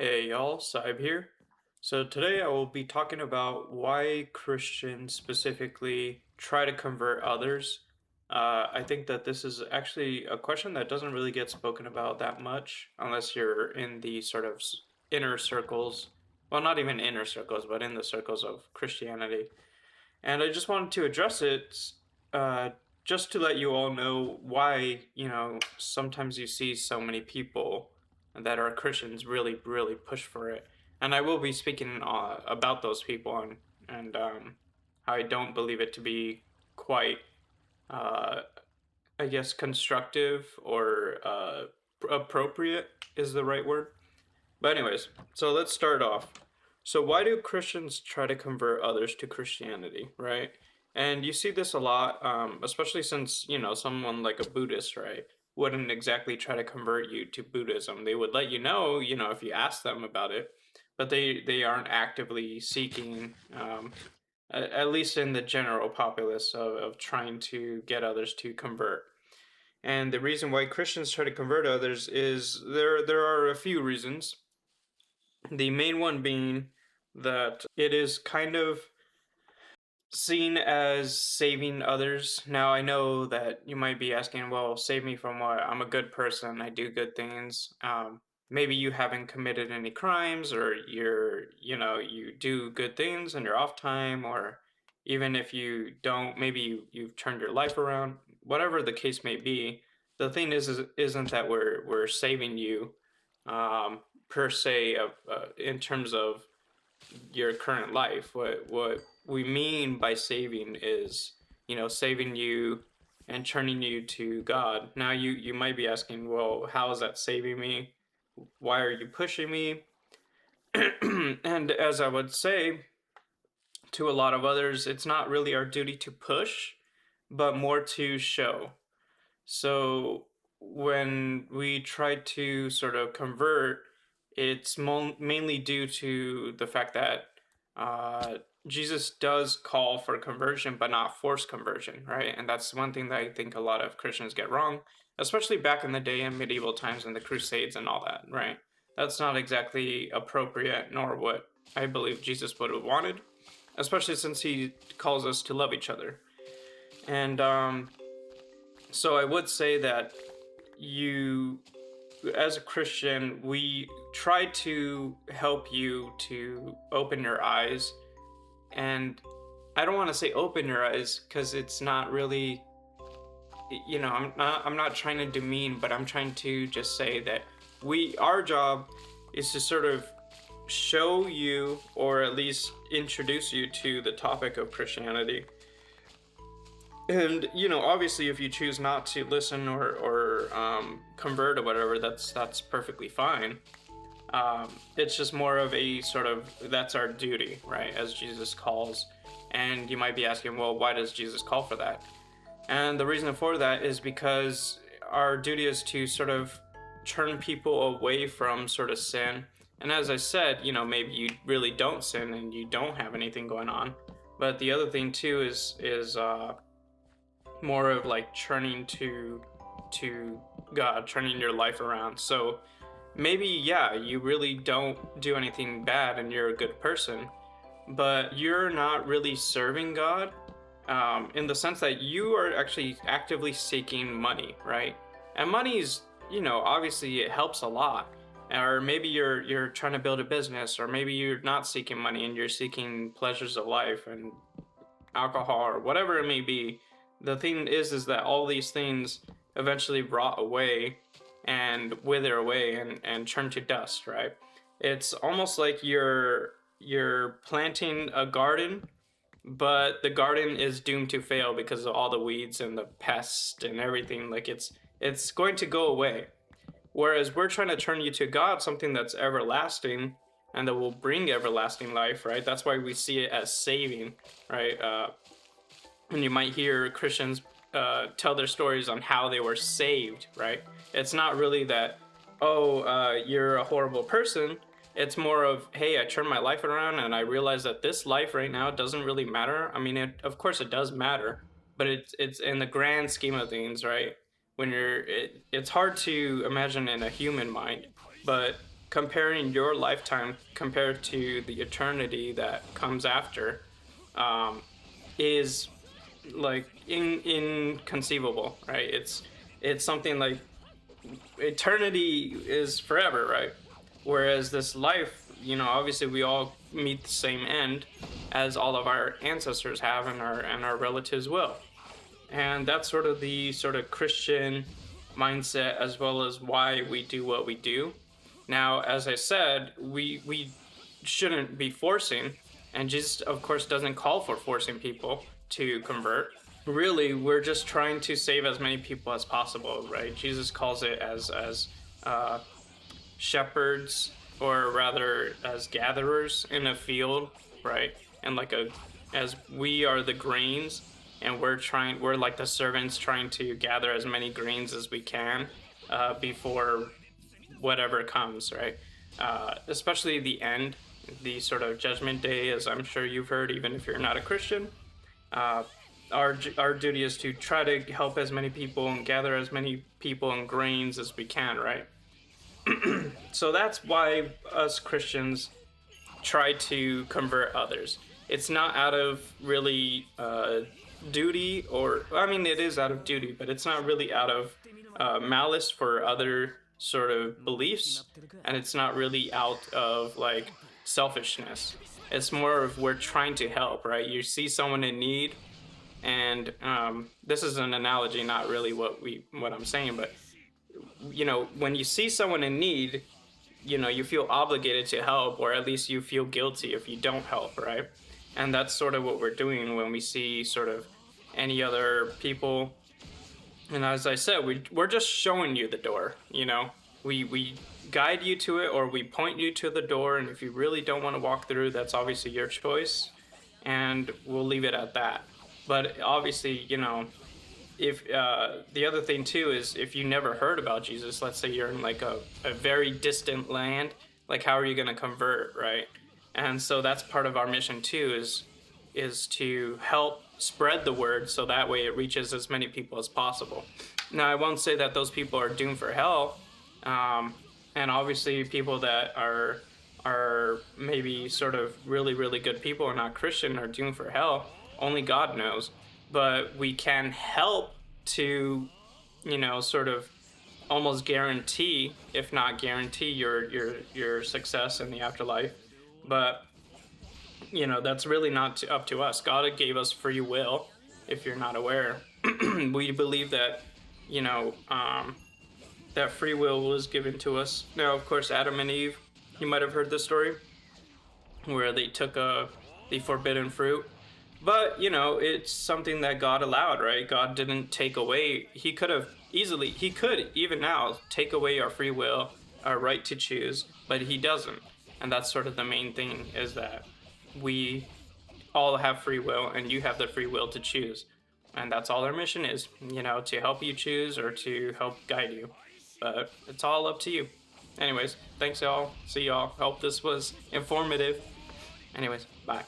Hey y'all, Saib here. So today I will be talking about why Christians specifically try to convert others. I think that this is actually a question that doesn't really get spoken about that much unless you're in the sort of inner circles. Well, not even inner circles, but in the circles of Christianity. And I just wanted to address it uh, just to let you all know why, sometimes you see so many people that are Christians really, really push for it. And I will be speaking about those people and how I don't believe it to be quite, uh, I guess, constructive or appropriate is the right word. But anyways, so let's start off. So why do Christians try to convert others to Christianity, right? And you see this a lot, especially since, someone like a Buddhist, right, wouldn't exactly try to convert you to Buddhism. They would let you know, if you ask them about it, but they aren't actively seeking, at least in the general populace of trying to get others to convert. And the reason why Christians try to convert others is there are a few reasons. The main one being that it is kind of seen as saving others. Now, I know that you might be asking, well, save me from what? I'm a good person, I do good things. Maybe you haven't committed any crimes, or you do good things in your off time, or even if you don't, maybe you've turned your life around, whatever the case may be. The thing is isn't that we're saving you per se of in terms of your current life. What we mean by saving is, saving you and turning you to God. Now you might be asking, well, how is that saving me? Why are you pushing me? And as I would say to a lot of others, it's not really our duty to push, but more to show. So when we try to sort of convert, it's mainly due to the fact that uh, Jesus does call for conversion, but not forced conversion, right? And that's one thing that I think a lot of Christians get wrong, especially back in the day in medieval times in the Crusades and all that, right? That's not exactly appropriate, nor what I believe Jesus would have wanted, especially since he calls us to love each other. And so I would say that you, as a Christian, we try to help you to open your eyes. And I don't want to say open your eyes because it's not really, I'm not trying to demean, but I'm trying to just say that our job is to sort of show you, or at least introduce you to the topic of Christianity. And obviously, if you choose not to listen or convert or whatever, that's perfectly fine. It's just more of a sort of, that's our duty, right? As Jesus calls. And you might be asking, well, why does Jesus call for that? And the reason for that is because our duty is to sort of turn people away from sort of sin. And as I said, maybe you really don't sin and you don't have anything going on. But the other thing too is more of like turning to God, turning your life around. So maybe, yeah, you really don't do anything bad and you're a good person, but you're not really serving God, in the sense that you are actually actively seeking money, right? And money's, obviously it helps a lot. Or maybe you're trying to build a business, or maybe you're not seeking money and you're seeking pleasures of life and alcohol or whatever it may be. The thing is that all these things eventually rot away and wither away and turn to dust, right? It's almost like you're planting a garden, but the garden is doomed to fail because of all the weeds and the pests and everything. Like it's going to go away. Whereas we're trying to turn you to God, something that's everlasting and that will bring everlasting life, right? That's why we see it as saving, right? And you might hear Christians tell their stories on how they were saved, right? It's not really that, oh, you're a horrible person. It's more of, hey, I turned my life around and I realized that this life right now doesn't really matter. I mean, of course it does matter, but it's in the grand scheme of things, right? When it's hard to imagine in a human mind, but comparing your lifetime compared to the eternity that comes after um, is like inconceivable, right? It's something like eternity is forever, right? Whereas this life, obviously we all meet the same end as all of our ancestors have and our relatives will. And that's sort of the sort of Christian mindset as well as why we do what we do. Now, as I said, we shouldn't be forcing, and Jesus, of course, doesn't call for forcing people to convert. Really, we're just trying to save as many people as possible, right? Jesus calls it as uh, shepherds, or rather as gatherers in a field, right? And like a as we are the grains, and we're like the servants trying to gather as many grains as we can before whatever comes, right? Especially the end, the sort of judgment day, as I'm sure you've heard, even if you're not a Christian. uh, our duty is to try to help as many people and gather as many people and grains as we can, right? So that's why us Christians try to convert others. It's not out of really duty, or I mean, it is out of duty, but it's not really out of malice for other sort of beliefs, and it's not really out of like selfishness. It's more of we're trying to help, right? You see someone in need, and this is an analogy, not really what I'm saying, but when you see someone in need, you feel obligated to help, or at least you feel guilty if you don't help, right? And that's sort of what we're doing when we see sort of any other people. And as I said, we're just showing you the door. We guide you to it, or we point you to the door, and if you really don't want to walk through, that's obviously your choice, and we'll leave it at that. But obviously, if the other thing too is, if you never heard about Jesus, let's say you're in like a very distant land, like how are you going to convert, right? And so that's part of our mission too, is to help spread the word so that way it reaches as many people as possible. Now, I won't say that those people are doomed for hell, um, and obviously people that are maybe sort of really really good people and not Christian are doomed for hell. Only God knows. But we can help to, sort of almost guarantee, if not guarantee, your success in the afterlife. But that's really not up to us. God gave us free will. If you're not aware, we believe that you know that free will was given to us. Now, of course, Adam and Eve, you might have heard this story where they took the forbidden fruit. But, it's something that God allowed, right? God didn't take away. He could even now take away our free will, our right to choose, but he doesn't. And that's sort of the main thing, is that we all have free will, and you have the free will to choose. And that's all our mission is, to help you choose or to help guide you. But it's all up to you. Anyways, thanks y'all. See y'all. Hope this was informative. Anyways, bye.